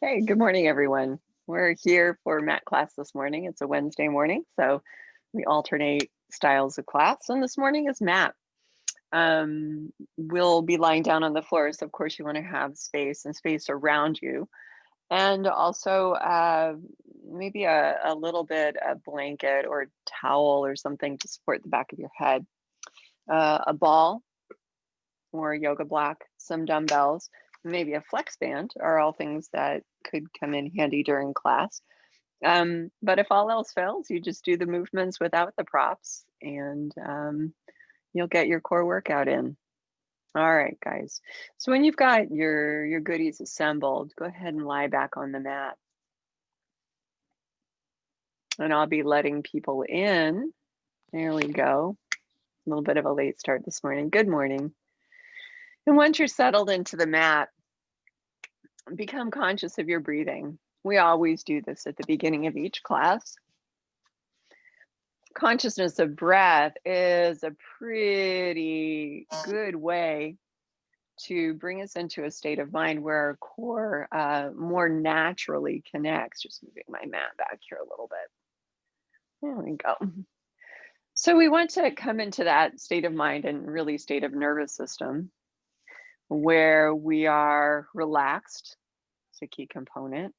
Okay, good morning, everyone. We're here for mat class this morning. It's a Wednesday morning, so we alternate styles of class, and this morning is mat. We'll be lying down on the floor, so of course you want to have space and space around you, and also maybe a little bit of blanket or towel or something to support the back of your head. A ball or a yoga block, some dumbbells, maybe a flex band are all things that could come in handy during class. But if all else fails, you just do the movements without the props and you'll get your core workout in. All right, guys. So when you've got your goodies assembled, go ahead and lie back on the mat. And I'll be letting people in. There we go. A little bit of a late start this morning. Good morning. And once you're settled into the mat, become conscious of your breathing. We always do this at the beginning of each class. Consciousness of breath is a pretty good way to bring us into a state of mind where our core more naturally connects. Just moving my mat back here a little bit. There we go. So we want to come into that state of mind and really state of nervous system where we are relaxed. It's a key component.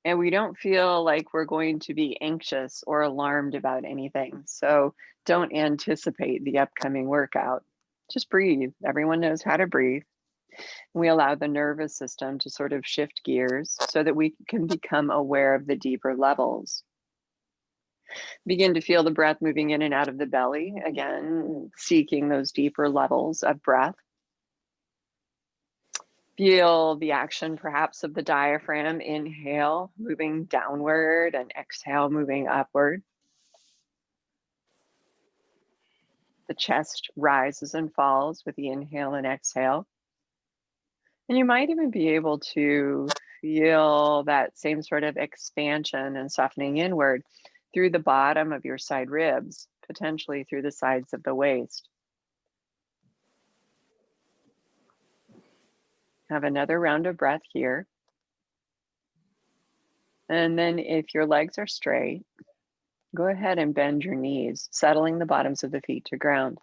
And we don't feel like we're going to be anxious or alarmed about anything. So don't anticipate the upcoming workout. Just breathe. Everyone knows how to breathe. We allow the nervous system to sort of shift gears so that we can become aware of the deeper levels. Begin to feel the breath moving in and out of the belly, again, seeking those deeper levels of breath. Feel the action perhaps of the diaphragm, inhale, moving downward, and exhale, moving upward. The chest rises and falls with the inhale and exhale. And you might even be able to feel that same sort of expansion and softening inward through the bottom of your side ribs, potentially through the sides of the waist. Have another round of breath here. And then if your legs are straight, go ahead and bend your knees, settling the bottoms of the feet to ground.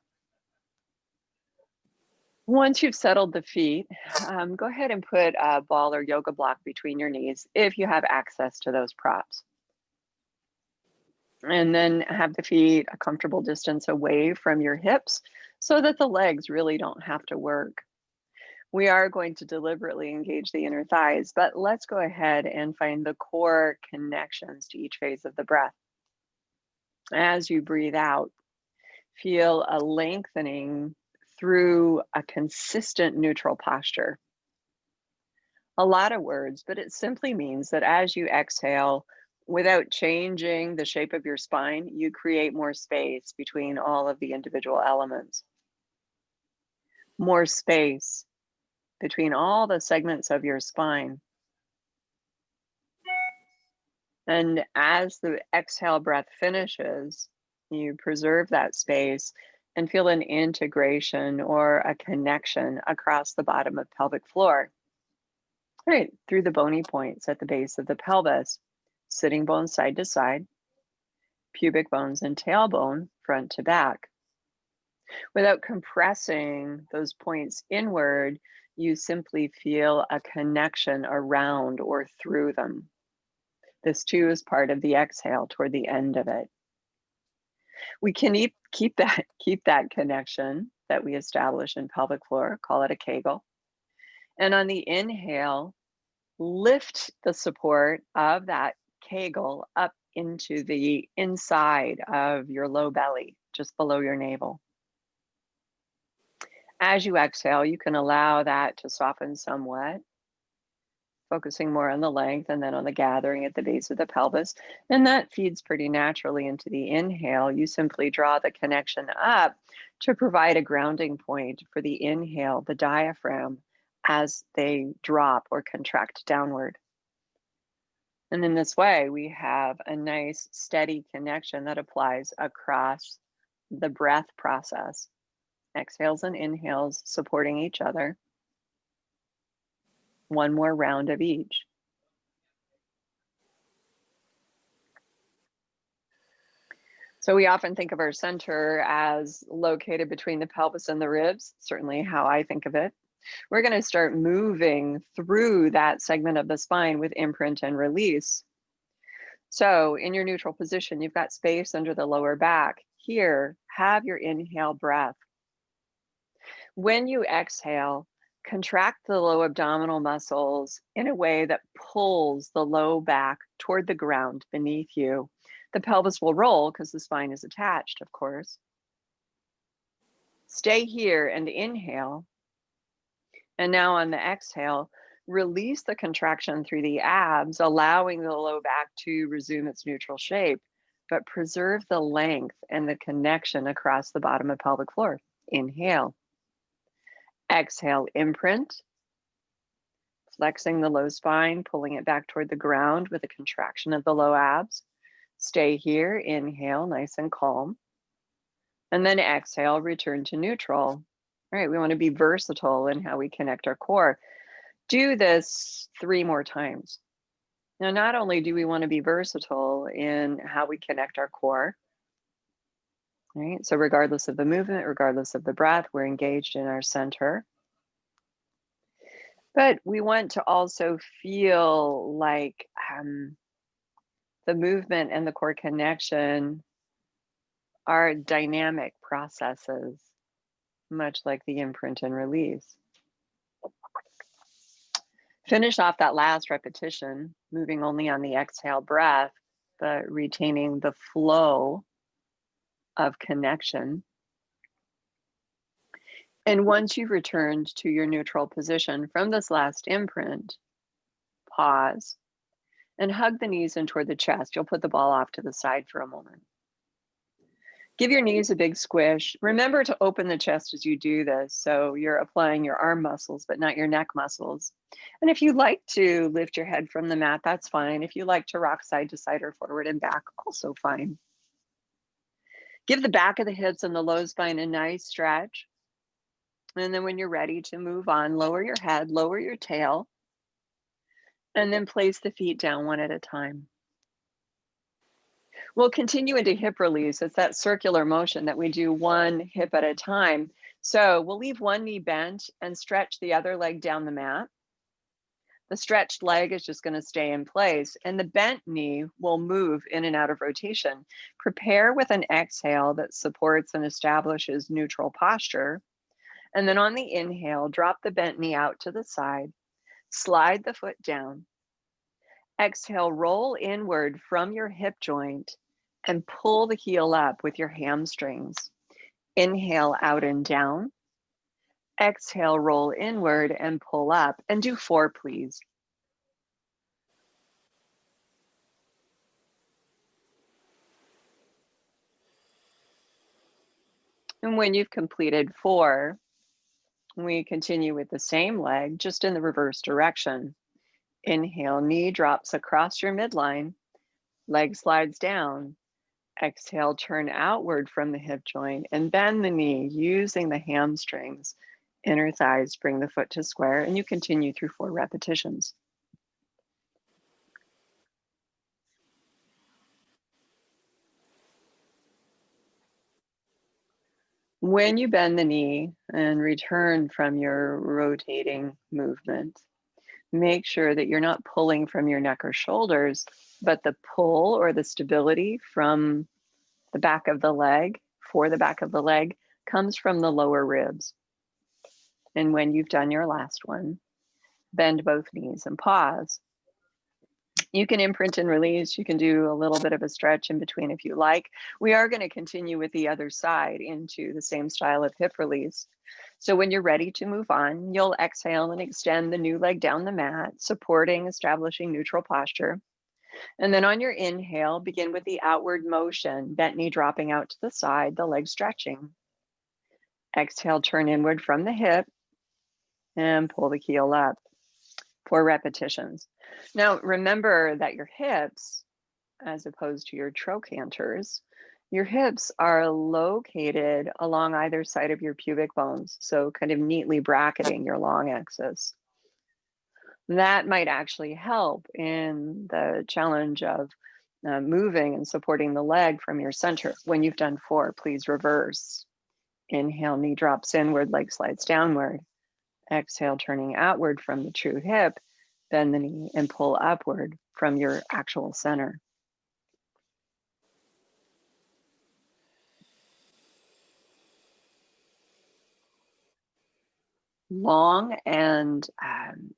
Once you've settled the feet, go ahead and put a ball or yoga block between your knees if you have access to those props. And then have the feet a comfortable distance away from your hips so that the legs really don't have to work. We are going to deliberately engage the inner thighs, but let's go ahead and find the core connections to each phase of the breath. As you breathe out, feel a lengthening through a consistent neutral posture. A lot of words, but it simply means that as you exhale, without changing the shape of your spine, you create more space between all of the individual elements. More space between all the segments of your spine. And as the exhale breath finishes, you preserve that space and feel an integration or a connection across the bottom of pelvic floor. Right, through the bony points at the base of the pelvis, sitting bones side to side, pubic bones and tailbone front to back. Without compressing those points inward, you simply feel a connection around or through them. This too is part of the exhale toward the end of it. We can keep that connection that we establish in pelvic floor, call it a Kegel. And on the inhale, lift the support of that Kegel up into the inside of your low belly, just below your navel. As you exhale, you can allow that to soften somewhat, focusing more on the length and then on the gathering at the base of the pelvis. And that feeds pretty naturally into the inhale. You simply draw the connection up to provide a grounding point for the inhale, the diaphragm, as they drop or contract downward. And in this way, we have a nice steady connection that applies across the breath process. Exhales and inhales supporting each other. One more round of each. So we often think of our center as located between the pelvis and the ribs, certainly how I think of it. We're going to start moving through that segment of the spine with imprint and release. So in your neutral position, you've got space under the lower back. Here, have your inhale breath. When you exhale, contract the low abdominal muscles in a way that pulls the low back toward the ground beneath you. The pelvis will roll because the spine is attached, of course. Stay here and inhale. And now on the exhale, release the contraction through the abs, allowing the low back to resume its neutral shape, but preserve the length and the connection across the bottom of pelvic floor. Inhale. Exhale, imprint, flexing the low spine, pulling it back toward the ground with a contraction of the low abs. Stay here, inhale, nice and calm. And then exhale, return to neutral. All right, we want to be versatile in how we connect our core. Do this 3 more times. Now, not only do we want to be versatile in how we connect our core, right? So regardless of the movement, regardless of the breath, we're engaged in our center. But we want to also feel like the movement and the core connection are dynamic processes, much like the imprint and release. Finish off that last repetition, moving only on the exhale breath, but retaining the flow of connection. And once you've returned to your neutral position from this last imprint, pause and hug the knees in toward the chest. You'll put the ball off to the side for a moment. Give your knees a big squish. Remember to open the chest as you do this, so you're applying your arm muscles, but not your neck muscles. And if you like to lift your head from the mat, that's fine. If you like to rock side to side or forward and back, also fine. Give the back of the hips and the low spine a nice stretch. And then when you're ready to move on, lower your head, lower your tail, and then place the feet down one at a time. We'll continue into hip release. It's that circular motion that we do one hip at a time. So we'll leave one knee bent and stretch the other leg down the mat. The stretched leg is just going to stay in place, and the bent knee will move in and out of rotation. Prepare with an exhale that supports and establishes neutral posture. And then on the inhale, drop the bent knee out to the side, slide the foot down. Exhale, roll inward from your hip joint and pull the heel up with your hamstrings. Inhale out and down. Exhale, roll inward and pull up, and do 4, please. And when you've completed 4, we continue with the same leg, just in the reverse direction. Inhale, knee drops across your midline, leg slides down. Exhale, turn outward from the hip joint and bend the knee using the hamstrings. Inner thighs, bring the foot to square, and you continue through 4 repetitions. When you bend the knee and return from your rotating movement, make sure that you're not pulling from your neck or shoulders, but the pull or the stability from the back of the leg, for the back of the leg, comes from the lower ribs. And when you've done your last one, bend both knees and pause. You can imprint and release. You can do a little bit of a stretch in between if you like. We are going to continue with the other side into the same style of hip release. So when you're ready to move on, you'll exhale and extend the new leg down the mat, supporting, establishing neutral posture. And then on your inhale, begin with the outward motion, bent knee dropping out to the side, the leg stretching. Exhale, turn inward from the hip and pull the heel up. 4 repetitions. Now, remember that your hips, as opposed to your trochanters, your hips are located along either side of your pubic bones, so kind of neatly bracketing your long axis. That might actually help in the challenge of moving and supporting the leg from your center. When you've done 4, please reverse. Inhale, knee drops inward, leg slides downward. Exhale, turning outward from the true hip. Bend the knee and pull upward from your actual center. Long and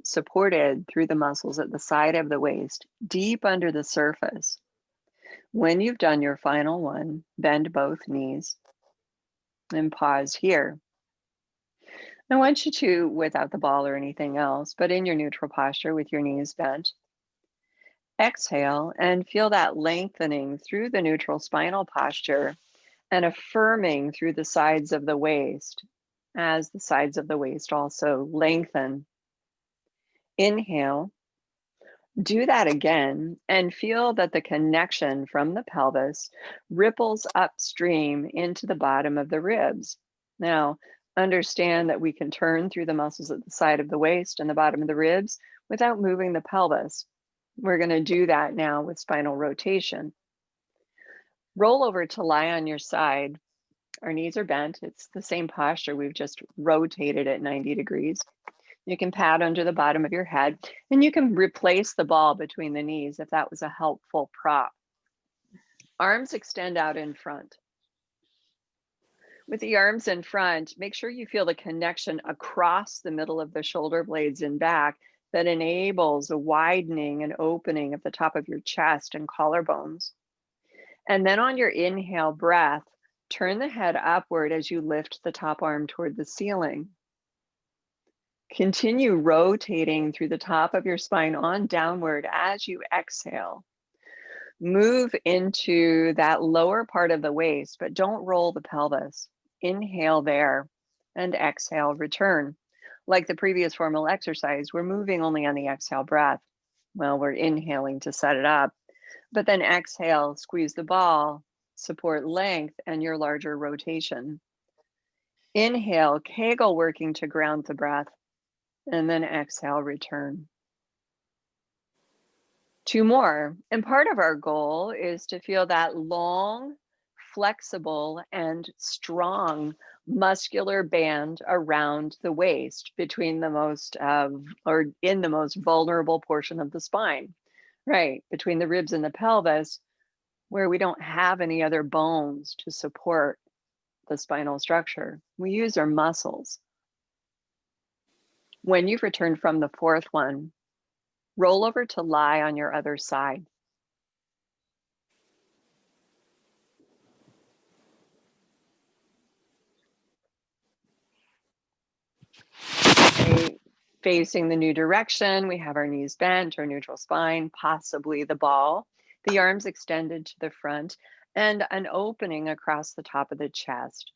supported through the muscles at the side of the waist, deep under the surface. When you've done your final one, bend both knees and pause here. I want you to, without the ball or anything else, but in your neutral posture with your knees bent, exhale and feel that lengthening through the neutral spinal posture and affirming through the sides of the waist as the sides of the waist also lengthen. Inhale, do that again and feel that the connection from the pelvis ripples upstream into the bottom of the ribs. Now, understand that we can turn through the muscles at the side of the waist and the bottom of the ribs without moving the pelvis. We're going to do that now with spinal rotation. Roll over to lie on your side. Our knees are bent. It's the same posture. We've just rotated at 90 degrees. You can pat under the bottom of your head, and you can replace the ball between the knees if that was a helpful prop. Arms extend out in front. With the arms in front, make sure you feel the connection across the middle of the shoulder blades and back that enables a widening and opening of the top of your chest and collarbones. And then on your inhale breath, turn the head upward as you lift the top arm toward the ceiling. Continue rotating through the top of your spine on downward as you exhale. Move into that lower part of the waist, but don't roll the pelvis. Inhale there and exhale, return. Like the previous formal exercise, we're moving only on the exhale breath. Well, we're inhaling to set it up, but then exhale, squeeze the ball, support length and your larger rotation. Inhale, Kegel working to ground the breath, and then exhale, return. 2 more. And part of our goal is to feel that long, flexible, and strong muscular band around the waist between the most, or in the most vulnerable portion of the spine, right? Between the ribs and the pelvis, where we don't have any other bones to support the spinal structure. We use our muscles. When you've returned from the 4th one, roll over to lie on your other side. Okay, facing the new direction, we have our knees bent, our neutral spine, possibly the ball, the arms extended to the front, and an opening across the top of the chest.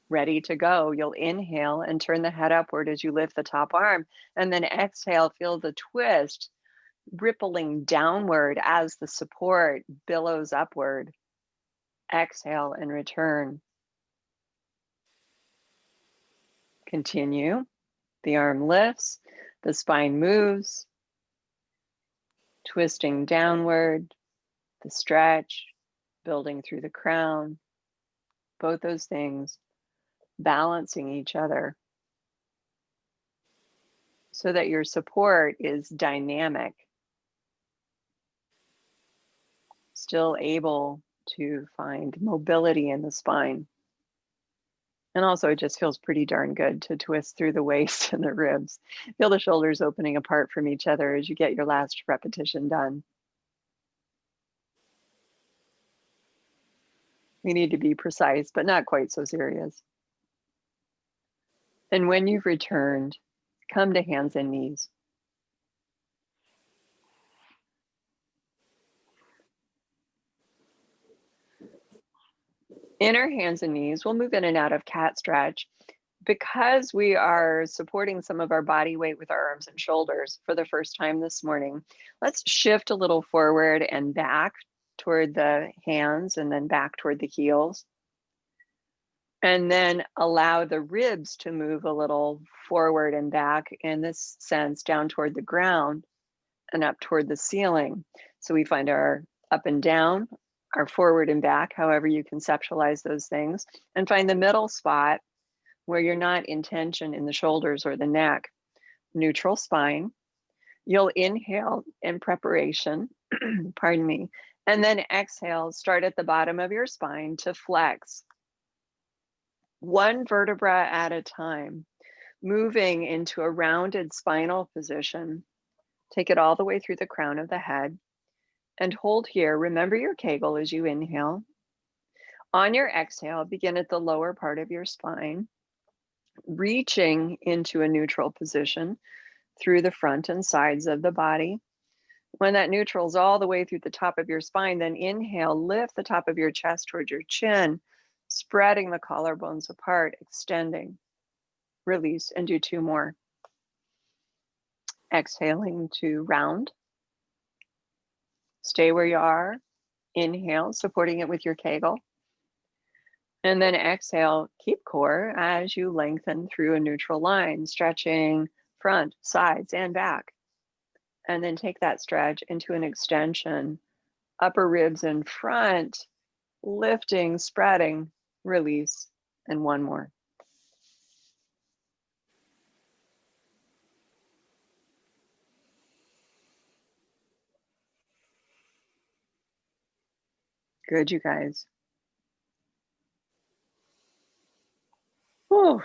Ready to go. You'll inhale and turn the head upward as you lift the top arm, and then exhale, feel the twist rippling downward as the support billows upward. Exhale and return. Continue. The arm lifts, the spine moves, twisting downward, the stretch, building through the crown. Both those things balancing each other so that your support is dynamic, still able to find mobility in the spine. And also it just feels pretty darn good to twist through the waist and the ribs. Feel the shoulders opening apart from each other as you get your last repetition done. We need to be precise, but not quite so serious. And when you've returned, come to hands and knees. In our hands and knees, we'll move in and out of cat stretch. Because we are supporting some of our body weight with our arms and shoulders for the first time this morning, let's shift a little forward and back toward the hands and then back toward the heels. And then allow the ribs to move a little forward and back in this sense down toward the ground. and up toward the ceiling. So we find our up and down, our forward and back, however you conceptualize those things, and find the middle spot where you're not in tension in the shoulders or the neck. Neutral spine. You'll inhale in preparation, pardon me, and then exhale, start at the bottom of your spine to flex. One vertebra at a time, moving into a rounded spinal position. Take it all the way through the crown of the head and hold here. Remember your Kegel as you inhale. On your exhale, begin at the lower part of your spine, reaching into a neutral position through the front and sides of the body. When that neutral is all the way through the top of your spine, then inhale, lift the top of your chest towards your chin, spreading the collarbones apart, extending, release, and do 2 more. Exhaling to round. Stay where you are. Inhale, supporting it with your Kegel. And then exhale, keep core as you lengthen through a neutral line, stretching front, sides, and back. And then take that stretch into an extension, upper ribs in front, lifting, spreading, release, and 1 more. Good, you guys. Whew.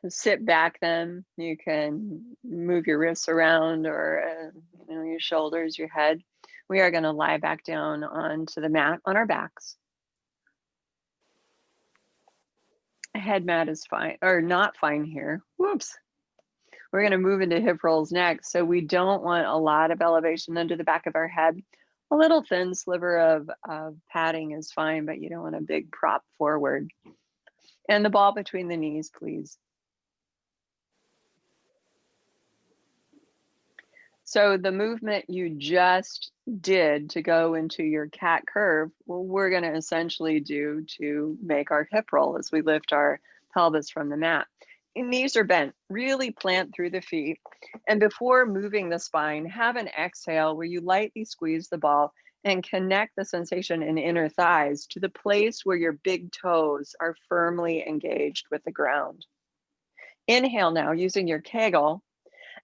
Sit back then. You can move your wrists around or your shoulders, your head. We are going to lie back down onto the mat on our backs. A head mat is fine, or not fine here. Whoops. We're going to move into hip rolls next. So we don't want a lot of elevation under the back of our head. A little thin sliver of padding is fine, but you don't want a big prop forward. And the ball between the knees, please. So the movement you just did to go into your cat curve, well, we're going to essentially do to make our hip roll as we lift our pelvis from the mat. Knees are bent, really plant through the feet. And before moving the spine, have an exhale where you lightly squeeze the ball and connect the sensation in inner thighs to the place where your big toes are firmly engaged with the ground. Inhale now using your Kegel.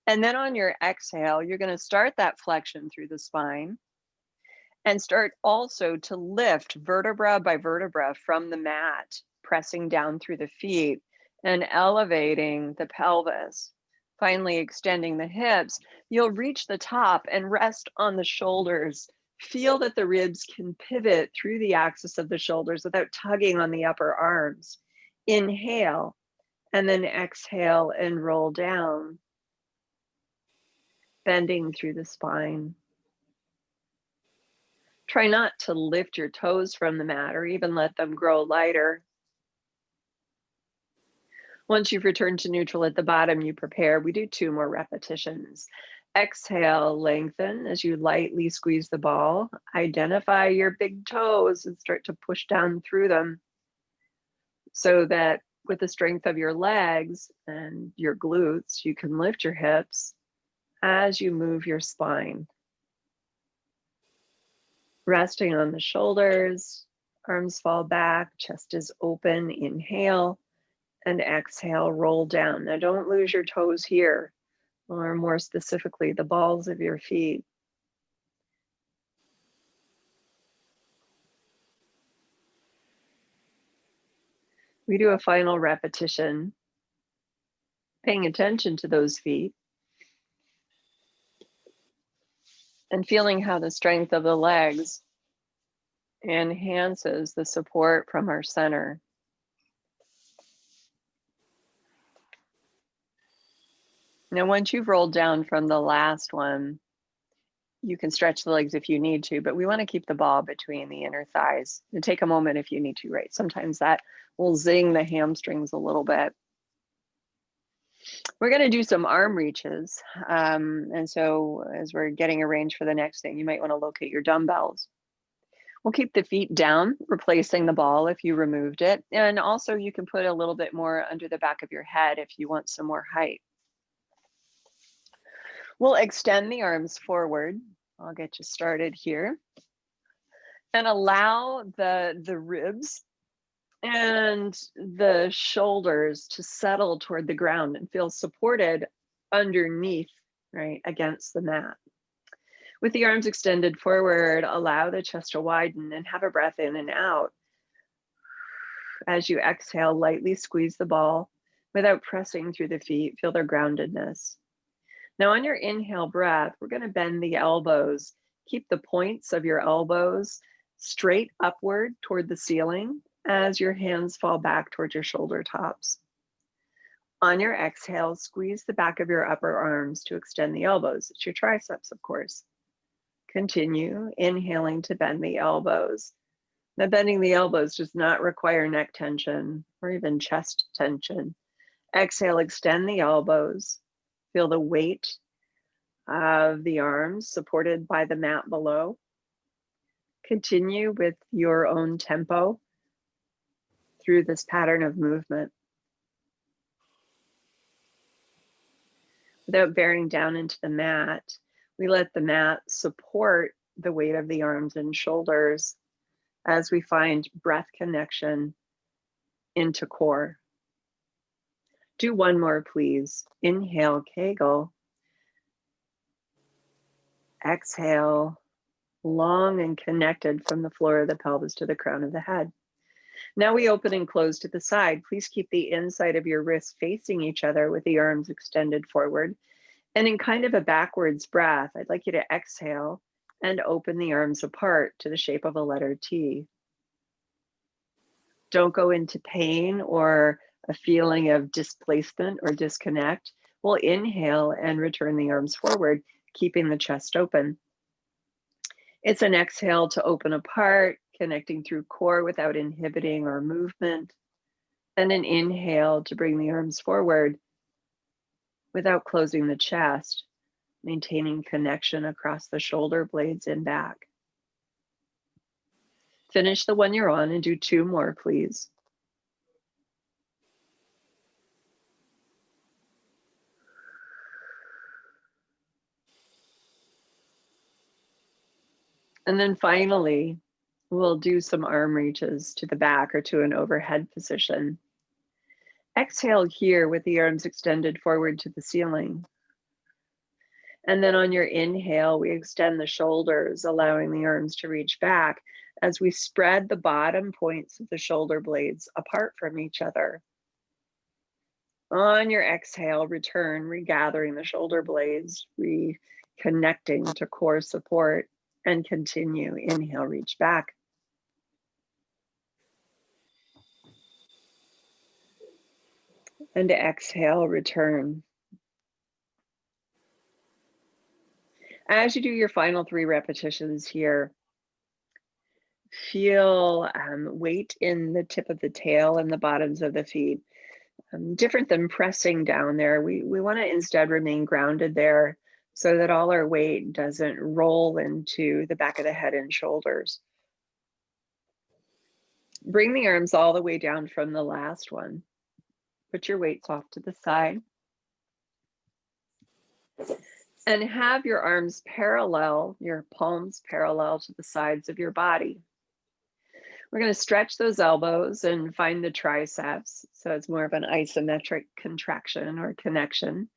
And then on your exhale, you're going to start that flexion through the spine and start also to lift vertebra by vertebra from the mat, pressing down through the feet and elevating the pelvis. Finally, extending the hips. You'll reach the top and rest on the shoulders. Feel that the ribs can pivot through the axis of the shoulders without tugging on the upper arms. Inhale, and then exhale and roll down, bending through the spine. Try not to lift your toes from the mat or even let them grow lighter. Once you've returned to neutral at the bottom, you prepare. We do 2 more repetitions. Exhale, lengthen as you lightly squeeze the ball. Identify your big toes and start to push down through them so that with the strength of your legs and your glutes, you can lift your hips as you move your spine. Resting on the shoulders, arms fall back, chest is open. Inhale and exhale, roll down. Now don't lose your toes here, or more specifically, the balls of your feet. We do a final repetition, paying attention to those feet and feeling how the strength of the legs enhances the support from our center. Now, once you've rolled down from the last one, you can stretch the legs if you need to, but we want to keep the ball between the inner thighs. And take a moment if you need to, right? Sometimes that will zing the hamstrings a little bit. We're going to do some arm reaches. And so as we're getting arranged for the next thing, you might want to locate your dumbbells. We'll keep the feet down, replacing the ball if you removed it. And also you can put a little bit more under the back of your head if you want some more height. We'll extend the arms forward. I'll get you started here. And allow the ribs and the shoulders to settle toward the ground and feel supported underneath, right, against the mat. With the arms extended forward, allow the chest to widen and have a breath in and out. As you exhale, lightly squeeze the ball without pressing through the feet. Feel their groundedness. Now on your inhale breath, we're going to bend the elbows. Keep the points of your elbows straight upward toward the ceiling as your hands fall back towards your shoulder tops. On your exhale, squeeze the back of your upper arms to extend the elbows. It's your triceps, of course. Continue inhaling to bend the elbows. Now, bending the elbows does not require neck tension or even chest tension. Exhale, extend the elbows. Feel the weight of the arms supported by the mat below. Continue with your own tempo through this pattern of movement. Without bearing down into the mat, we let the mat support the weight of the arms and shoulders as we find breath connection into core. Do one more, please. Inhale, Kegel. Exhale, long and connected from the floor of the pelvis to the crown of the head. Now we open and close to the side. Please keep the inside of your wrists facing each other with the arms extended forward. And in kind of a backwards breath, I'd like you to exhale and open the arms apart to the shape of a letter T. Don't go into pain or a feeling of displacement or disconnect. We'll inhale and return the arms forward, keeping the chest open. It's an exhale to open apart, connecting through core without inhibiting our movement. And an inhale to bring the arms forward without closing the chest, maintaining connection across the shoulder blades and back. Finish the one you're on and do two more, please. And then finally, we'll do some arm reaches to the back or to an overhead position. Exhale here with the arms extended forward to the ceiling. And then on your inhale, we extend the shoulders, allowing the arms to reach back as we spread the bottom points of the shoulder blades apart from each other. On your exhale, return, regathering the shoulder blades, reconnecting to core support, and continue. Inhale, reach back. And exhale, return. As you do your final 3 repetitions here, feel weight in the tip of the tail and the bottoms of the feet. Different than pressing down there, we want to instead remain grounded there so that all our weight doesn't roll into the back of the head and shoulders. Bring the arms all the way down from the last one. Put your weights off to the side. And have your arms parallel, your palms parallel to the sides of your body. We're going to stretch those elbows and find the triceps. So it's more of an isometric contraction or connection.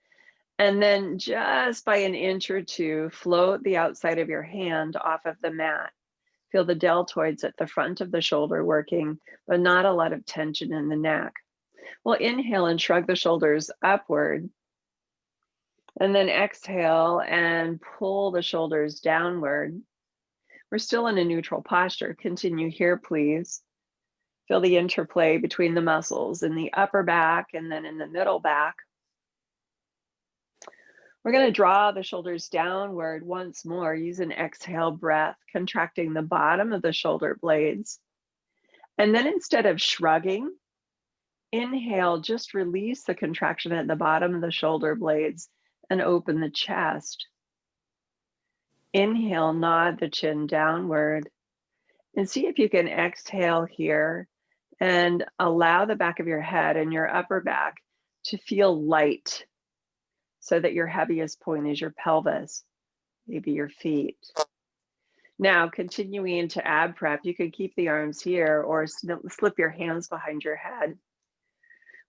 And then just by an inch or two, float the outside of your hand off of the mat. Feel the deltoids at the front of the shoulder working, but not a lot of tension in the neck. We'll inhale and shrug the shoulders upward. And then exhale and pull the shoulders downward. We're still in a neutral posture. Continue here, please. Feel the interplay between the muscles in the upper back and then in the middle back. We're going to draw the shoulders downward once more. Use an exhale breath, contracting the bottom of the shoulder blades. And then instead of shrugging, inhale, just release the contraction at the bottom of the shoulder blades and open the chest. Inhale, nod the chin downward. And see if you can exhale here and allow the back of your head and your upper back to feel light. so that your heaviest point is your pelvis, maybe your feet. Now, continuing into ab prep, you could keep the arms here or slip your hands behind your head.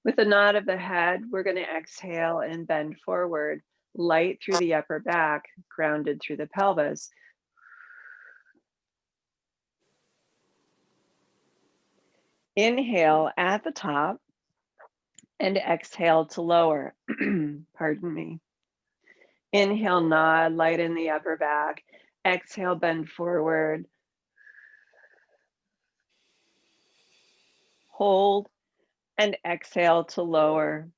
With a nod of the head, we're going to exhale and bend forward, light through the upper back, grounded through the pelvis. Inhale at the top and exhale to lower. Pardon me. Inhale, nod, light in the upper back. Exhale, bend forward. Hold and exhale to lower.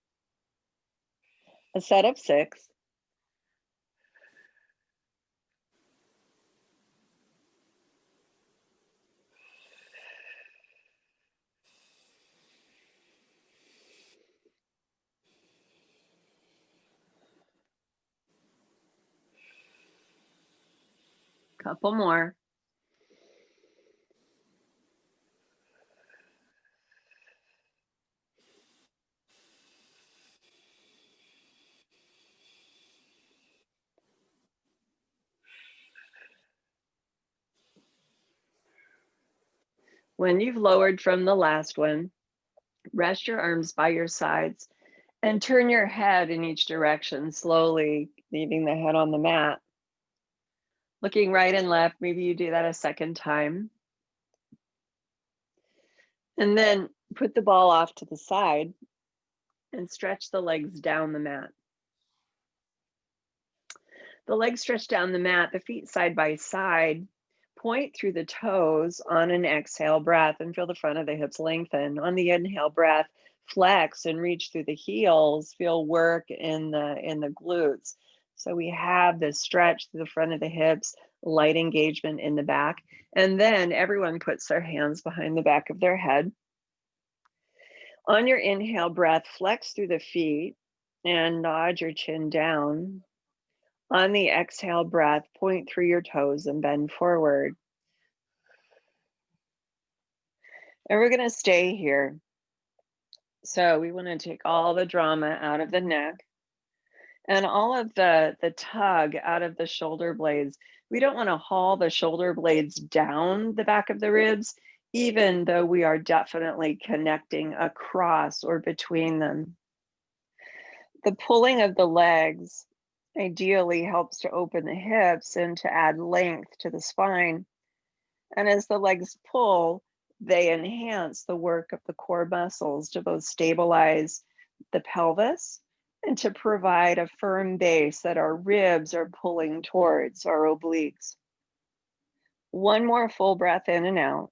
A set of 6. Couple more. When you've lowered from the last one, rest your arms by your sides and turn your head in each direction, slowly leaving the head on the mat. Looking right and left, maybe you do that a second time. And then put the ball off to the side and stretch the legs down the mat. The legs stretch down the mat, the feet side by side. Point through the toes on an exhale breath and feel the front of the hips lengthen. On the inhale breath, flex and reach through the heels. Feel work in the glutes. So we have this stretch through the front of the hips, light engagement in the back. And then everyone puts their hands behind the back of their head. On your inhale breath, flex through the feet and nod your chin down. On the exhale breath, point through your toes and bend forward. And we're going to stay here. So we want to take all the drama out of the neck and all of the tug out of the shoulder blades. We don't want to haul the shoulder blades down the back of the ribs, even though we are definitely connecting across or between them. The pulling of the legs ideally helps to open the hips and to add length to the spine. And as the legs pull, they enhance the work of the core muscles to both stabilize the pelvis and to provide a firm base that our ribs are pulling towards our obliques. One more full breath in and out.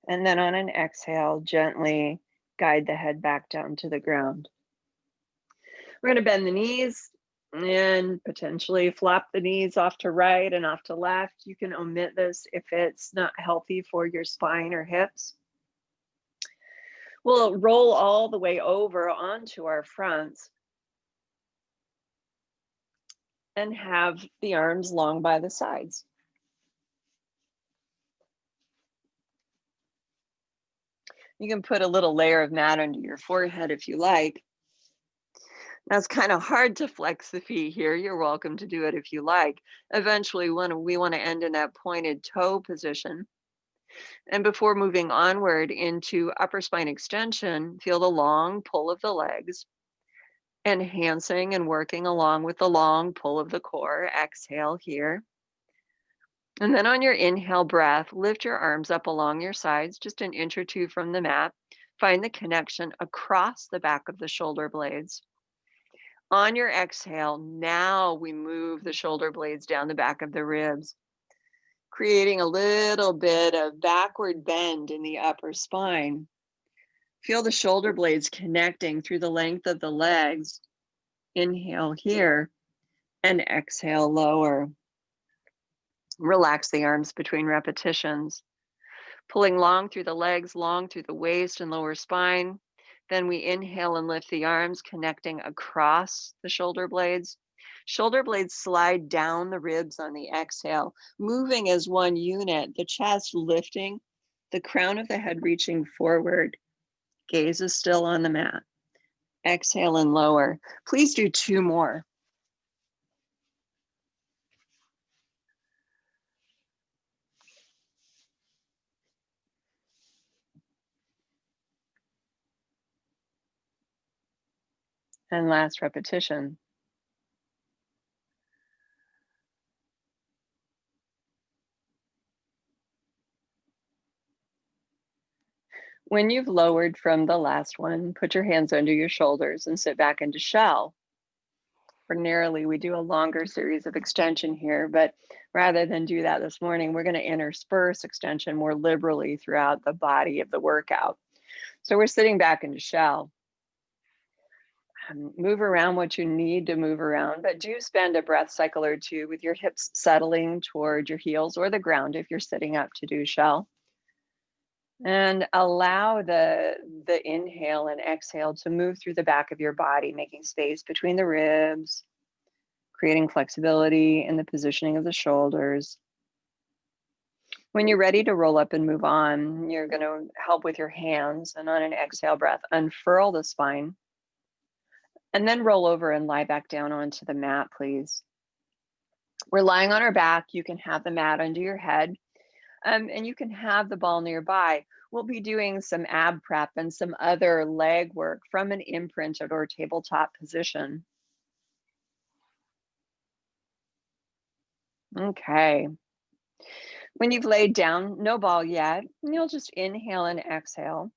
And then on an exhale, gently guide the head back down to the ground. We're going to bend the knees and potentially flop the knees off to right and off to left. You can omit this if it's not healthy for your spine or hips. We'll roll all the way over onto our fronts and have the arms long by the sides. You can put a little layer of mat under your forehead if you like. Now it's kind of hard to flex the feet here. You're welcome to do it if you like. Eventually, we want to end in that pointed toe position. And before moving onward into upper spine extension, feel the long pull of the legs, enhancing and working along with the long pull of the core. Exhale here. And then on your inhale breath, lift your arms up along your sides, just an inch or two from the mat. Find the connection across the back of the shoulder blades. On your exhale, now we move the shoulder blades down the back of the ribs, creating a little bit of backward bend in the upper spine. Feel the shoulder blades connecting through the length of the legs. Inhale here and exhale lower. Relax the arms between repetitions. Pulling long through the legs, long through the waist and lower spine. Then we inhale and lift the arms, connecting across the shoulder blades. Shoulder blades slide down the ribs on the exhale, moving as one unit, the chest lifting, the crown of the head reaching forward. Gaze is still on the mat. Exhale and lower. Please do 2 more. And last repetition. When you've lowered from the last one, put your hands under your shoulders and sit back into shell. Ordinarily, we do a longer series of extension here, but rather than do that this morning, we're going to intersperse extension more liberally throughout the body of the workout. So we're sitting back into shell. Move around what you need to move around, but do spend a breath cycle or two with your hips settling toward your heels or the ground if you're sitting up to do shell. And allow the inhale and exhale to move through the back of your body, making space between the ribs, creating flexibility in the positioning of the shoulders. When you're ready to roll up and move on, you're going to help with your hands, and on an exhale breath, unfurl the spine, and then roll over and lie back down onto the mat, please. We're lying on our back. You can have the mat under your head, and you can have the ball nearby. We'll be doing some ab prep and some other leg work from an imprinted or tabletop position. Okay. When you've laid down, no ball yet, you'll just inhale and exhale.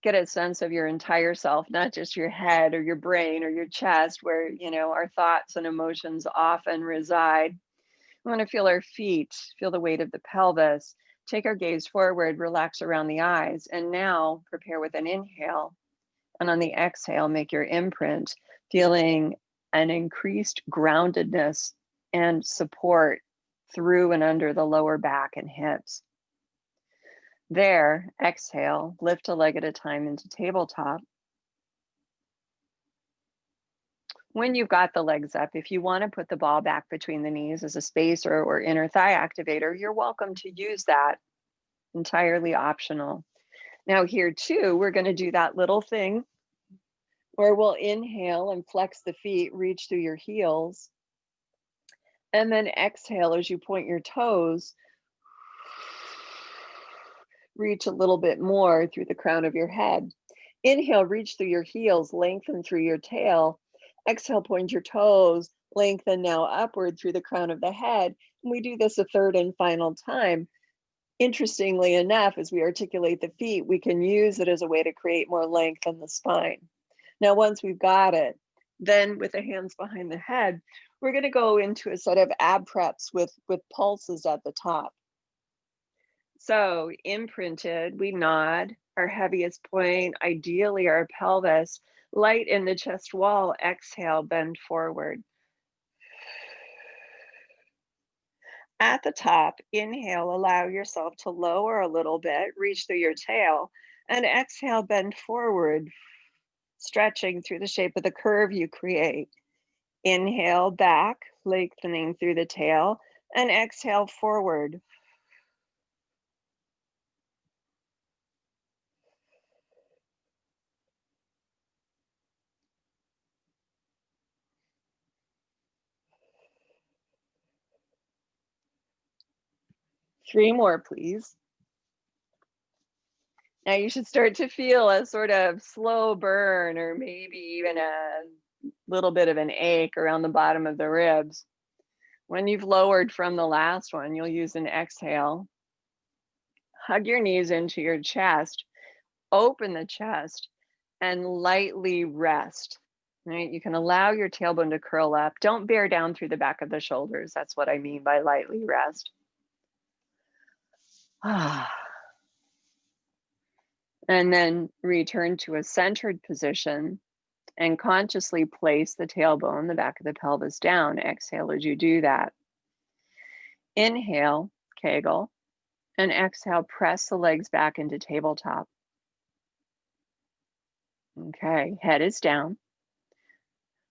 Get a sense of your entire self, not just your head or your brain or your chest, where, our thoughts and emotions often reside. We want to feel our feet, feel the weight of the pelvis, take our gaze forward, relax around the eyes, and now prepare with an inhale. And on the exhale, make your imprint, feeling an increased groundedness and support through and under the lower back and hips. There, exhale, lift a leg at a time into tabletop. When you've got the legs up, if you want to put the ball back between the knees as a spacer or inner thigh activator, you're welcome to use that. Entirely optional. Now here too, we're going to do that little thing where we'll inhale and flex the feet, reach through your heels. And then exhale as you point your toes, reach a little bit more through the crown of your head. Inhale, reach through your heels, lengthen through your tail. Exhale, point your toes, lengthen now upward through the crown of the head. And we do this a third and final time. Interestingly enough, as we articulate the feet, we can use it as a way to create more length in the spine. Now, once we've got it, then with the hands behind the head, we're going to go into a set of ab preps with pulses at the top. So imprinted, we nod, our heaviest point, ideally our pelvis, light in the chest wall, exhale, bend forward. At the top, inhale, allow yourself to lower a little bit, reach through your tail, and exhale, bend forward, stretching through the shape of the curve you create. Inhale back, lengthening through the tail, and exhale forward. Three more, please. Now you should start to feel a sort of slow burn or maybe even a little bit of an ache around the bottom of the ribs. When you've lowered from the last one, you'll use an exhale. Hug your knees into your chest, open the chest, and lightly rest. Right? You can allow your tailbone to curl up. Don't bear down through the back of the shoulders. That's what I mean by lightly rest. And then return to a centered position and consciously place the tailbone, the back of the pelvis down. Exhale as you do that. Inhale, Kegel, and exhale, press the legs back into tabletop. Okay, head is down.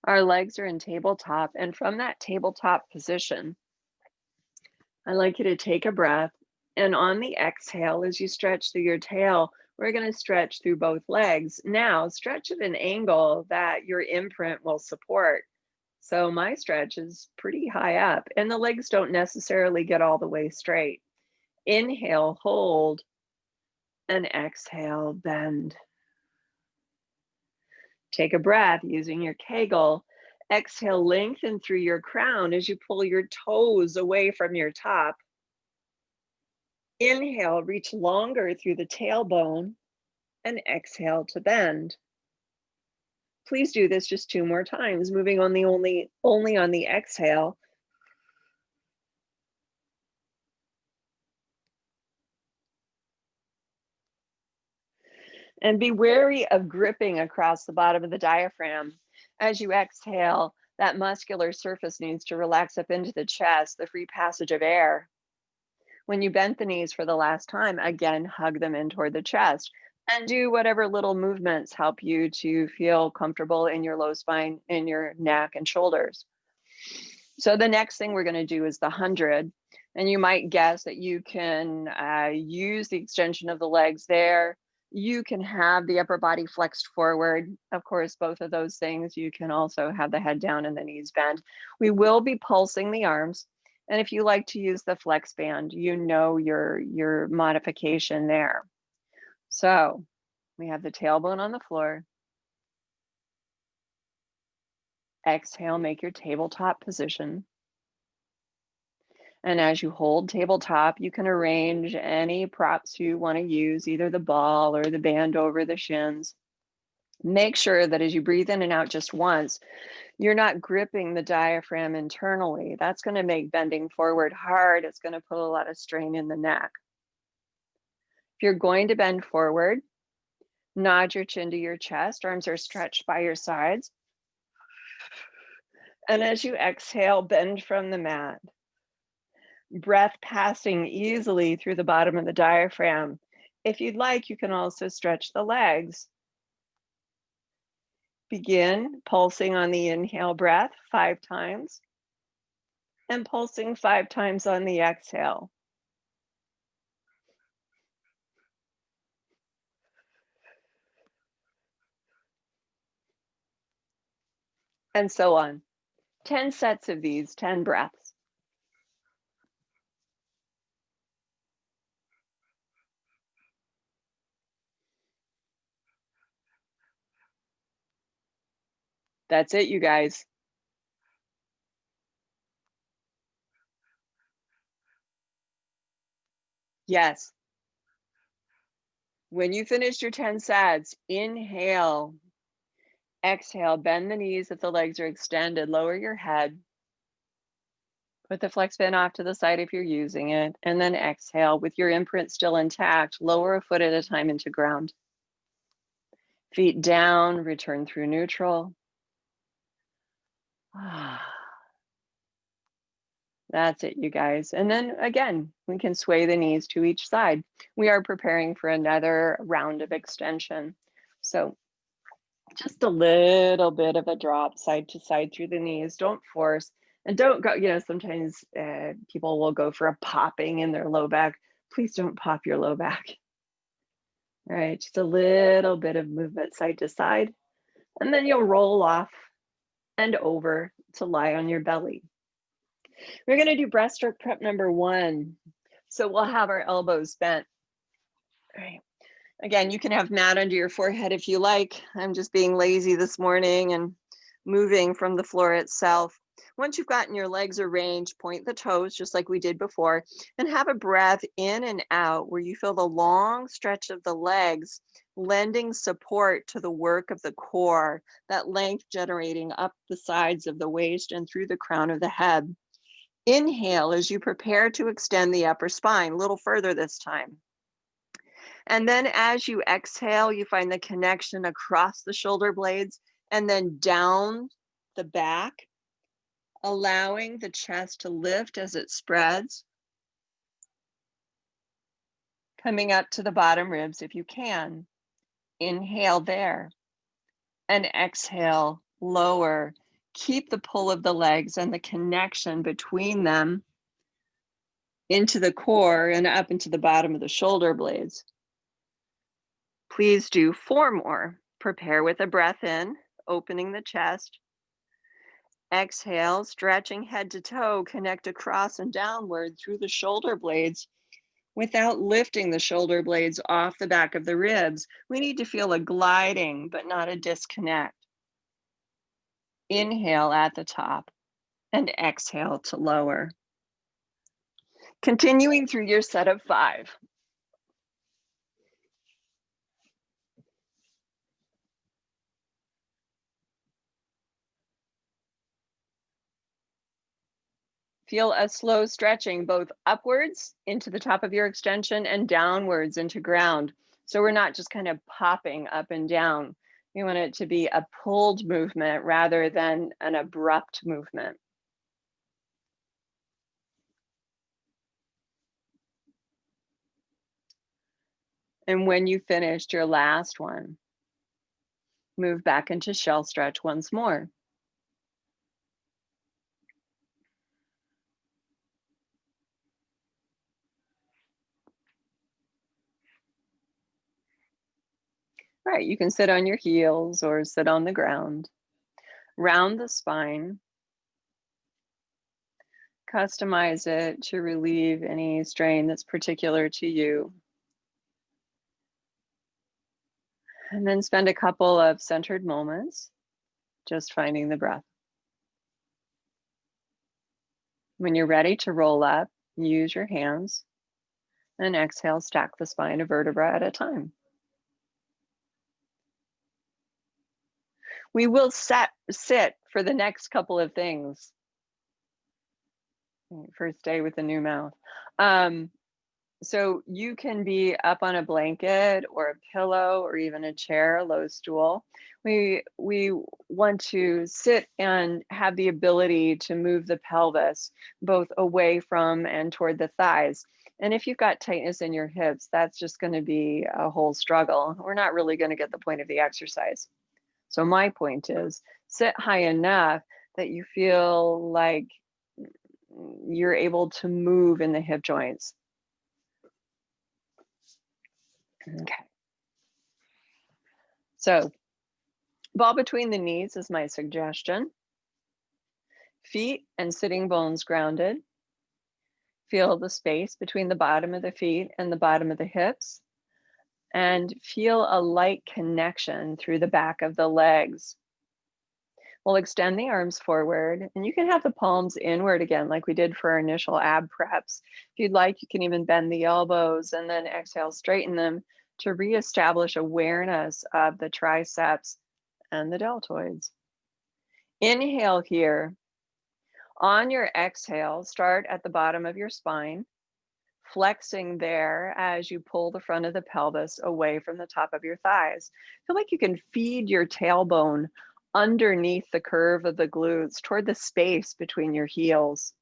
Our legs are in tabletop, and from that tabletop position, I'd like you to take a breath, and on the exhale, as you stretch through your tail, We're going to stretch through both legs. Now, stretch at an angle that your imprint will support. So my stretch is pretty high up, and the legs don't necessarily get all the way straight. Inhale, hold, and exhale, bend. Take a breath using your Kegel. Exhale, lengthen through your crown as you pull your toes away from your top. Inhale, reach longer through the tailbone, and exhale to bend. Please do this just 2 more times, moving on the only on the exhale. And be wary of gripping across the bottom of the diaphragm. As you exhale, that muscular surface needs to relax up into the chest, the free passage of air. When you bend the knees for the last time, again, hug them in toward the chest and do whatever little movements help you to feel comfortable in your low spine, in your neck and shoulders. So the next thing we're going to do is the 100. And you might guess that you can use the extension of the legs there. You can have the upper body flexed forward. Of course, both of those things. You can also have the head down and the knees bent. We will be pulsing the arms. And if you like to use the flex band, you know your modification there. So we have the tailbone on the floor. Exhale, make your tabletop position. And as you hold tabletop, you can arrange any props you want to use, either the ball or the band over the shins. Make sure that as you breathe in and out just once, you're not gripping the diaphragm internally. That's going to make bending forward hard. It's going to put a lot of strain in the neck. If you're going to bend forward, nod your chin to your chest. Arms are stretched by your sides. And as you exhale, bend from the mat. Breath passing easily through the bottom of the diaphragm. If you'd like, you can also stretch the legs. Begin pulsing on the inhale breath 5 times and pulsing 5 times on the exhale. And so on. 10 sets of these, 10 breaths. That's it, you guys. Yes. When you finish your 10 sets, inhale. Exhale, bend the knees if the legs are extended, lower your head. Put the flex band off to the side if you're using it, and then exhale with your imprint still intact, lower a foot at a time into ground. Feet down, return through neutral. That's it, you guys. And then again, we can sway the knees to each side. We are preparing for another round of extension. So just a little bit of a drop side to side through the knees. Don't force. And don't go, sometimes people will go for a popping in their low back. Please don't pop your low back. All right, just a little bit of movement side to side. And then you'll roll off and over to lie on your belly. We're going to do breaststroke prep number 1. So we'll have our elbows bent. All right. Again, you can have mat under your forehead if you like. I'm just being lazy this morning and moving from the floor itself. Once you've gotten your legs arranged, point the toes just like we did before, and have a breath in and out where you feel the long stretch of the legs lending support to the work of the core, that length generating up the sides of the waist and through the crown of the head. Inhale as you prepare to extend the upper spine, a little further this time. And then as you exhale, you find the connection across the shoulder blades and then down the back, allowing the chest to lift as it spreads. Coming up to the bottom ribs if you can. Inhale there. And exhale, lower. Keep the pull of the legs and the connection between them into the core and up into the bottom of the shoulder blades. Please do 4 more. Prepare with a breath in, opening the chest. Exhale, stretching head to toe, connect across and downward through the shoulder blades without lifting the shoulder blades off the back of the ribs. We need to feel a gliding, but not a disconnect. Inhale at the top and exhale to lower. Continuing through your set of 5. Feel a slow stretching both upwards into the top of your extension and downwards into ground. So we're not just kind of popping up and down. We want it to be a pulled movement rather than an abrupt movement. And when you finished your last one, move back into shell stretch once more. All right, you can sit on your heels or sit on the ground. Round the spine. Customize it to relieve any strain that's particular to you. And then spend a couple of centered moments just finding the breath. When you're ready to roll up, use your hands and exhale, stack the spine a vertebra at a time. We will sit for the next couple of things. First day with a new mouth. So you can be up on a blanket or a pillow or even a chair, a low stool. We want to sit and have the ability to move the pelvis both away from and toward the thighs. And if you've got tightness in your hips, that's just going to be a whole struggle. We're not really going to get the point of the exercise. So my point is sit high enough that you feel like you're able to move in the hip joints. Okay. So ball between the knees is my suggestion. Feet and sitting bones grounded. Feel the space between the bottom of the feet and the bottom of the hips. And feel a light connection through the back of the legs. We'll extend the arms forward, and you can have the palms inward again, like we did for our initial ab preps. If you'd like, you can even bend the elbows and then exhale, straighten them to reestablish awareness of the triceps and the deltoids. Inhale here. On your exhale, start at the bottom of your spine, flexing there as you pull the front of the pelvis away from the top of your thighs. Feel like you can feed your tailbone underneath the curve of the glutes toward the space between your heels.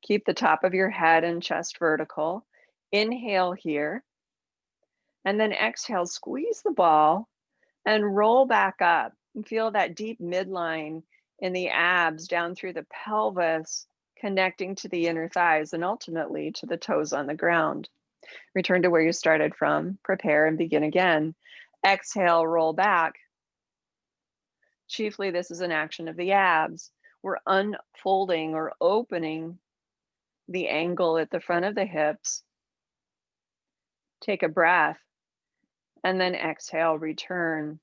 Keep the top of your head and chest vertical. Inhale here. And then exhale, squeeze the ball and roll back up. And feel that deep midline in the abs down through the pelvis, connecting to the inner thighs and ultimately to the toes on the ground. Return to where you started from. Prepare and begin again. Exhale, roll back. Chiefly, this is an action of the abs. We're unfolding or opening the angle at the front of the hips. Take a breath and then exhale, return,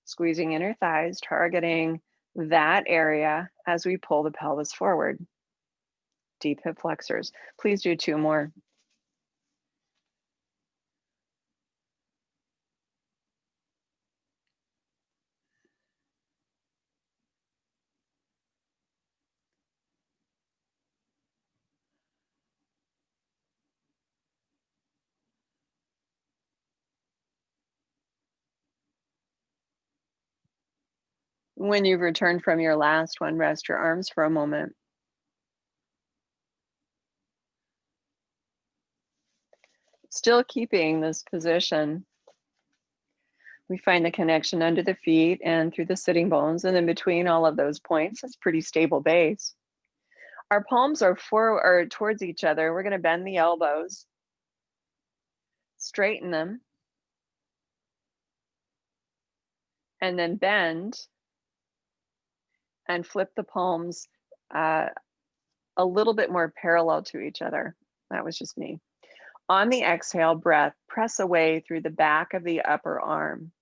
squeezing inner thighs, targeting that area as we pull the pelvis forward. Deep hip flexors. Please do 2 more. When you've returned from your last one, rest your arms for a moment. Still keeping this position, we find the connection under the feet and through the sitting bones, and then between all of those points, that's pretty stable base. Our palms are towards each other. We're going to bend the elbows. Straighten them, and then bend and flip the palms uh, a little bit more parallel to each other. That was just me. On the exhale breath, press away through the back of the upper arm,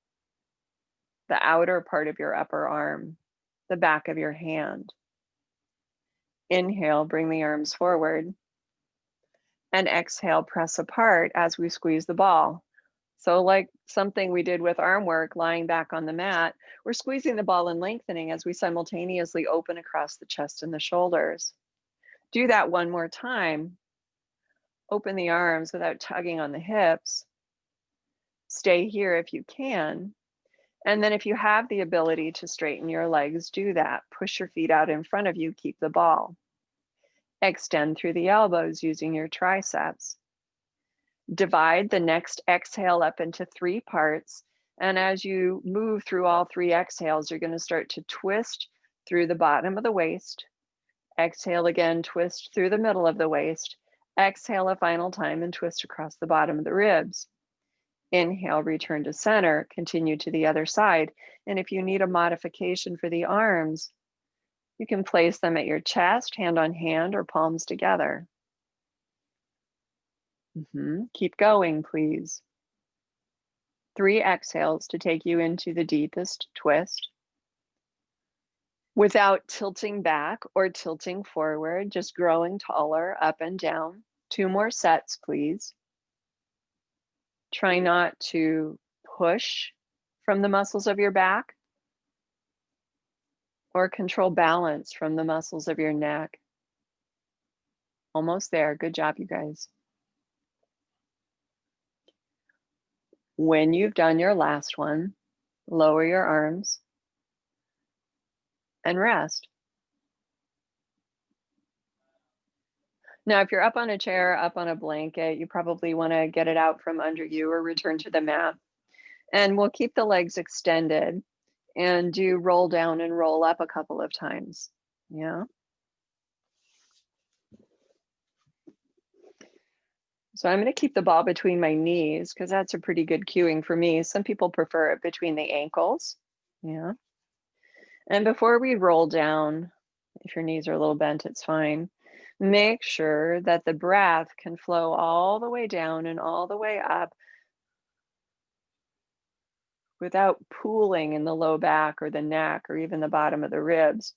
the outer part of your upper arm, the back of your hand. Inhale, bring the arms forward. And exhale, press apart as we squeeze the ball. So like something we did with arm work, lying back on the mat, we're squeezing the ball and lengthening as we simultaneously open across the chest and the shoulders. Do that one more time. Open the arms without tugging on the hips. Stay here if you can. And then if you have the ability to straighten your legs, do that. Push your feet out in front of you, keep the ball. Extend through the elbows using your triceps. Divide the next exhale up into 3 parts. And as you move through all 3 exhales, you're going to start to twist through the bottom of the waist. Exhale again, twist through the middle of the waist. Exhale a final time and twist across the bottom of the ribs. Inhale, return to center, continue to the other side. And if you need a modification for the arms, you can place them at your chest, hand on hand, or palms together. Keep going, please. 3 exhales to take you into the deepest twist. Without tilting back or tilting forward, just growing taller up and down. 2 more sets, please. Try not to push from the muscles of your back or control balance from the muscles of your neck. Almost there. Good job, you guys. When you've done your last one, lower your arms and rest. Now, if you're up on a chair, up on a blanket, you probably want to get it out from under you or return to the mat. And we'll keep the legs extended and do roll down and roll up a couple of times. Yeah. So I'm going to keep the ball between my knees because that's a pretty good cueing for me. Some people prefer it between the ankles. Yeah. And before we roll down, if your knees are a little bent, it's fine. Make sure that the breath can flow all the way down and all the way up without pooling in the low back or the neck or even the bottom of the ribs.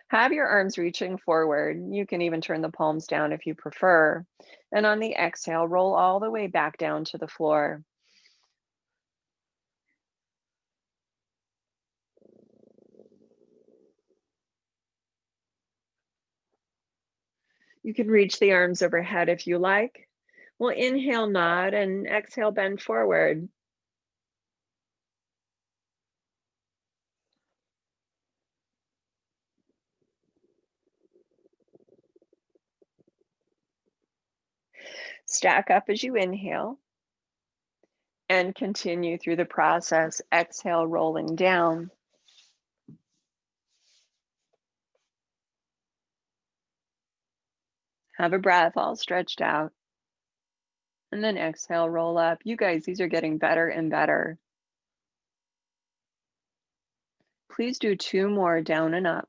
Have your arms reaching forward. You can even turn the palms down if you prefer. And on the exhale, roll all the way back down to the floor. You can reach the arms overhead if you like. We'll inhale, nod, and exhale, bend forward. Stack up as you inhale and continue through the process. Exhale, rolling down. Have a breath all stretched out. And then exhale, roll up. You guys, these are getting better and better. Please do 2 more down and up.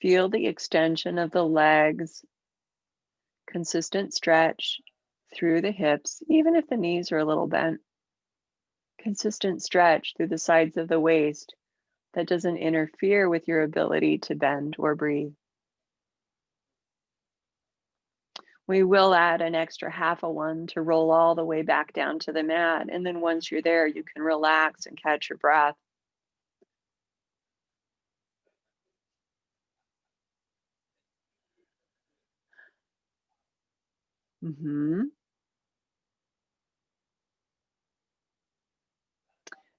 Feel the extension of the legs, consistent stretch through the hips, even if the knees are a little bent. Consistent stretch through the sides of the waist that doesn't interfere with your ability to bend or breathe. We will add an extra half a one to roll all the way back down to the mat. And then once you're there, you can relax and catch your breath.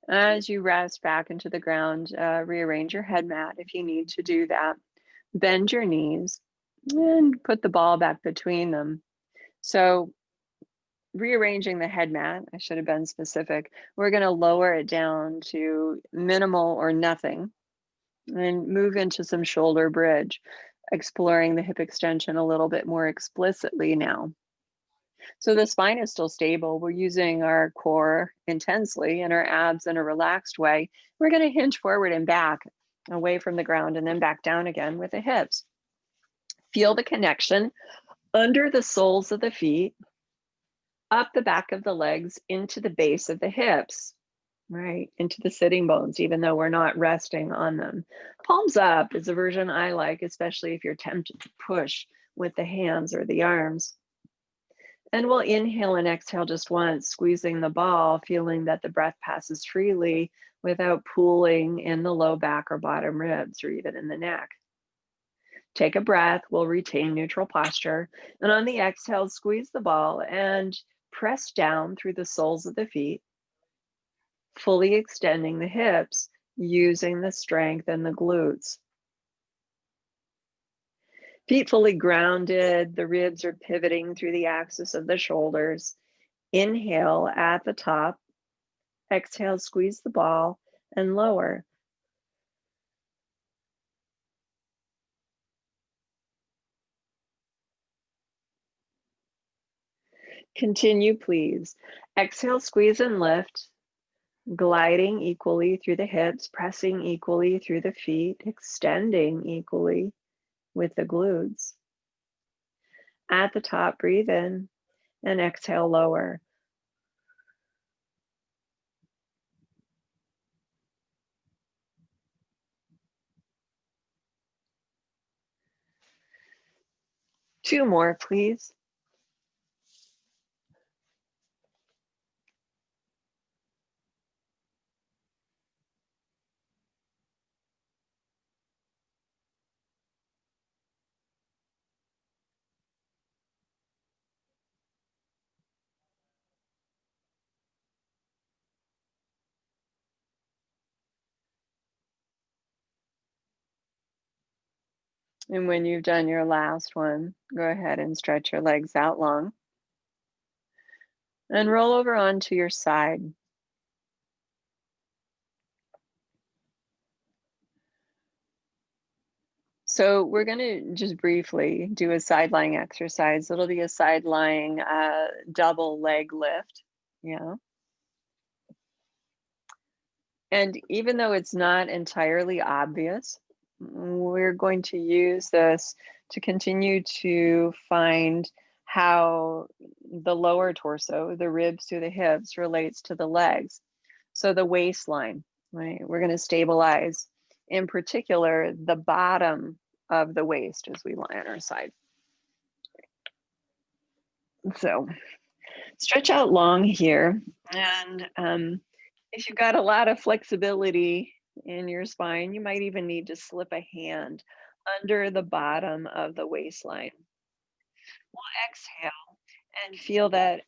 As you rest back into the ground, rearrange your head mat if you need to do that. Bend your knees and put the ball back between them. So rearranging the head mat, I should have been specific. We're going to lower it down to minimal or nothing and move into some shoulder bridge. exploring the hip extension a little bit more explicitly now. So the spine is still stable. We're using our core intensely and our abs in a relaxed way. We're going to hinge forward and back away from the ground and then back down again with the hips. Feel the connection under the soles of the feet, up the back of the legs, into the base of the hips, right? Into the sitting bones, even though we're not resting on them. Palms up is a version I like, especially if you're tempted to push with the hands or the arms. And we'll inhale and exhale just once, squeezing the ball, feeling that the breath passes freely without pooling in the low back or bottom ribs or even in the neck. Take a breath, we'll retain neutral posture. And on the exhale, squeeze the ball and press down through the soles of the feet, fully extending the hips, using the strength in the glutes. Feet fully grounded, the ribs are pivoting through the axis of the shoulders. Inhale at the top, exhale, squeeze the ball and lower. Continue, please. Exhale, squeeze and lift, gliding equally through the hips, pressing equally through the feet, extending equally with the glutes. At the top, breathe in and exhale, lower. Two more, please. And when you've done your last one, go ahead and stretch your legs out long and roll over onto your side. So we're going to just briefly do a side lying exercise. It'll be a side lying double leg lift. Yeah. And even though it's not entirely obvious, we're going to use this to continue to find how the lower torso, the ribs through the hips, relates to the legs. So the waistline, right? We're going to stabilize, in particular, the bottom of the waist as we lie on our side. So stretch out long here. And if you've got a lot of flexibility in your spine, you might even need to slip a hand under the bottom of the waistline. We'll exhale and feel that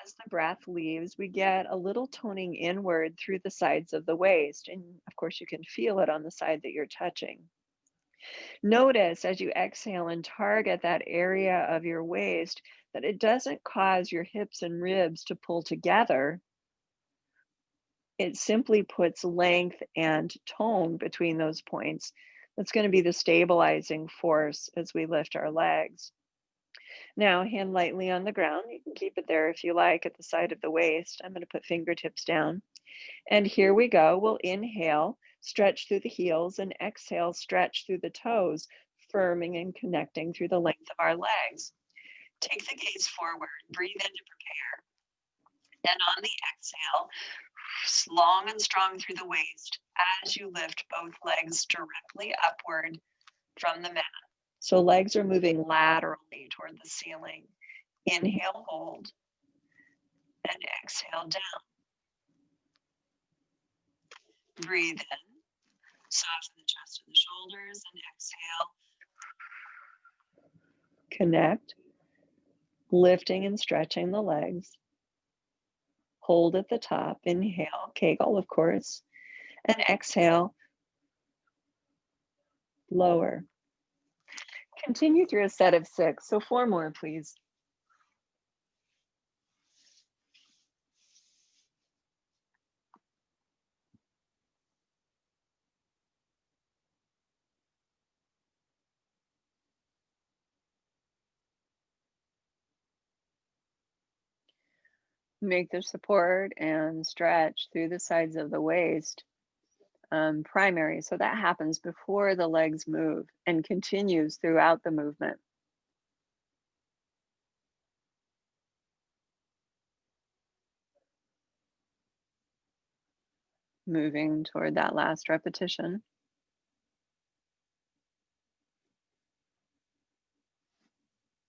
as the breath leaves, we get a little toning inward through the sides of the waist. And of course, you can feel it on the side that you're touching. Notice as you exhale and target that area of your waist that it doesn't cause your hips and ribs to pull together. It simply puts length and tone between those points. That's going to be the stabilizing force as we lift our legs. Now, hand lightly on the ground. You can keep it there if you like at the side of the waist. I'm going to put fingertips down. And here we go. We'll inhale, stretch through the heels, and exhale, stretch through the toes, firming and connecting through the length of our legs. Take the gaze forward, breathe in to prepare. And on the exhale, long and strong through the waist as you lift both legs directly upward from the mat. So legs are moving laterally toward the ceiling. Inhale, hold, and exhale down. Breathe in, soften the chest and the shoulders, and exhale. Connect, lifting and stretching the legs. Hold at the top, inhale, Kegel, of course, and exhale, lower. Continue through a set of 6, so 4 more, please. Make the support and stretch through the sides of the waist primary. So that happens before the legs move and continues throughout the movement. Moving toward that last repetition.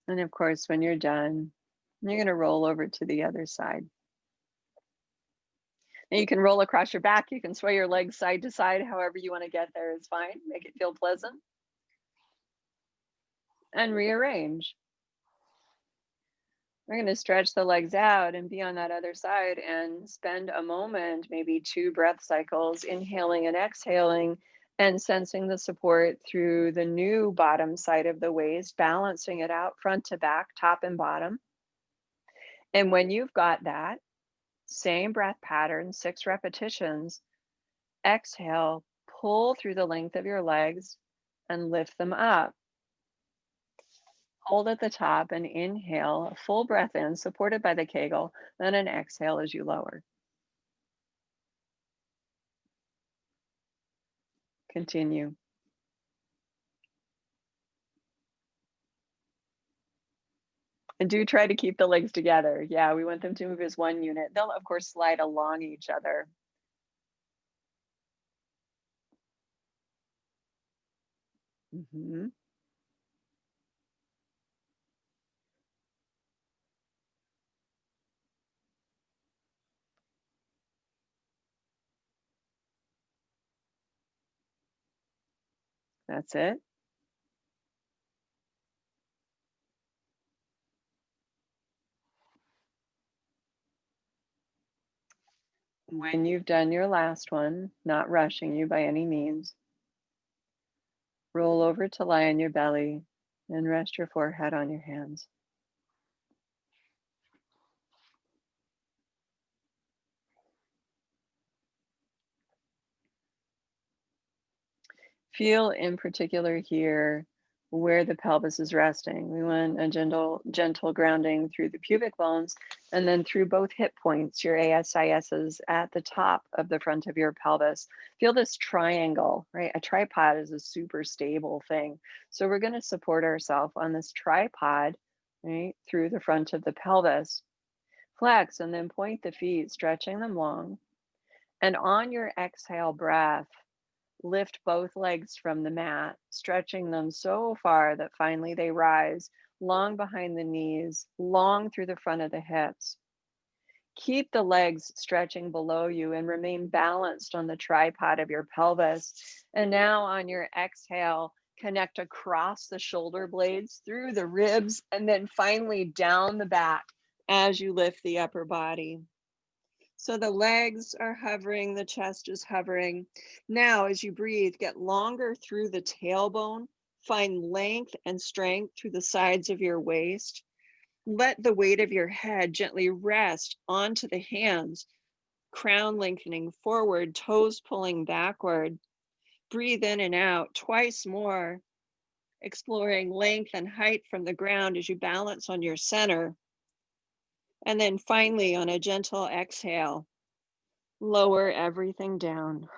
And of course, when you're done, you're going to roll over to the other side. And you can roll across your back. You can sway your legs side to side. However you want to get there is fine. Make it feel pleasant. And rearrange. We're going to stretch the legs out and be on that other side and spend a moment, maybe 2 breath cycles, inhaling and exhaling, and sensing the support through the new bottom side of the waist, balancing it out front to back, top and bottom. And when you've got that, same breath pattern, 6 repetitions, exhale, pull through the length of your legs and lift them up. Hold at the top and inhale, a full breath in, supported by the Kegel, then an exhale as you lower. Continue. And do try to keep the legs together. Yeah, we want them to move as one unit. They'll, of course, slide along each other. Mhm. That's it. When you've done your last one, not rushing you by any means, roll over to lie on your belly and rest your forehead on your hands. Feel in particular here where the pelvis is resting. We want a gentle grounding through the pubic bones and then through both hip points, your ASISs at the top of the front of your pelvis. Feel this triangle, right? A tripod is a super stable thing. So we're going to support ourselves on this tripod, right, through the front of the pelvis. Flex and then point the feet, stretching them long. And on your exhale breath, lift both legs from the mat, stretching them so far that finally they rise long behind the knees, long through the front of the hips. Keep the legs stretching below you and remain balanced on the tripod of your pelvis. And now on your exhale, connect across the shoulder blades, through the ribs, and then finally down the back as you lift the upper body. So the legs are hovering, the chest is hovering. Now, as you breathe, get longer through the tailbone, find length and strength through the sides of your waist. Let the weight of your head gently rest onto the hands, crown lengthening forward, toes pulling backward. Breathe in and out twice more, exploring length and height from the ground as you balance on your center. And then finally, on a gentle exhale, lower everything down.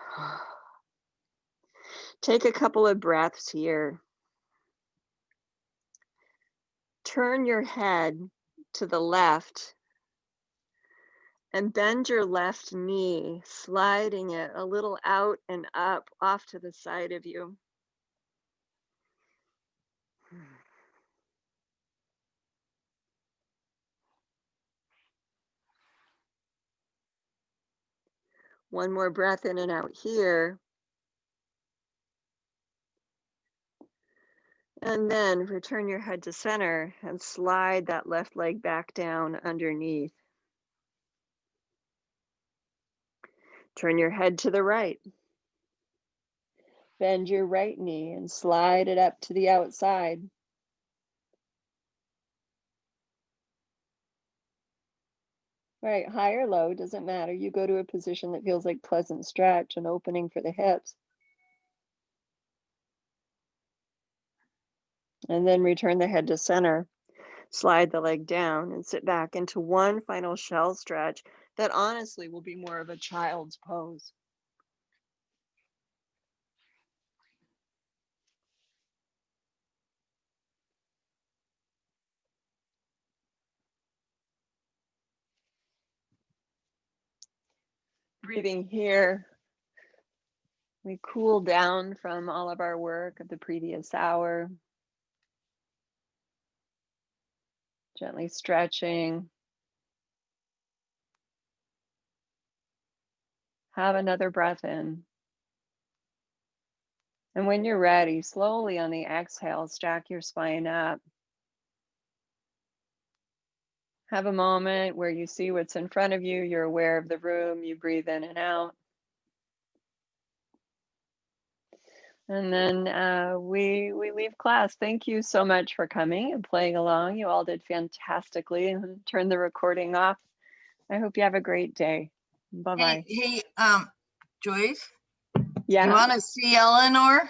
Take a couple of breaths here. Turn your head to the left and bend your left knee, sliding it a little out and up off to the side of you. One more breath in and out here. And then return your head to center and slide that left leg back down underneath. Turn your head to the right. Bend your right knee and slide it up to the outside. Right, high or low, doesn't matter. You go to a position that feels like pleasant stretch and opening for the hips. And then return the head to center. Slide the leg down and sit back into one final shell stretch that honestly will be more of a child's pose. Breathing here, we cool down from all of our work of the previous hour, gently stretching. Have another breath in. And when you're ready, slowly on the exhale, stack your spine up. Have a moment where you see what's in front of you, you're aware of the room, you breathe in and out. And then we leave class. Thank you so much for coming and playing along. You all did fantastically. And turn the recording off. I hope you have a great day. Bye-bye. Hey, Joyce, Yeah. you want to see Eleanor?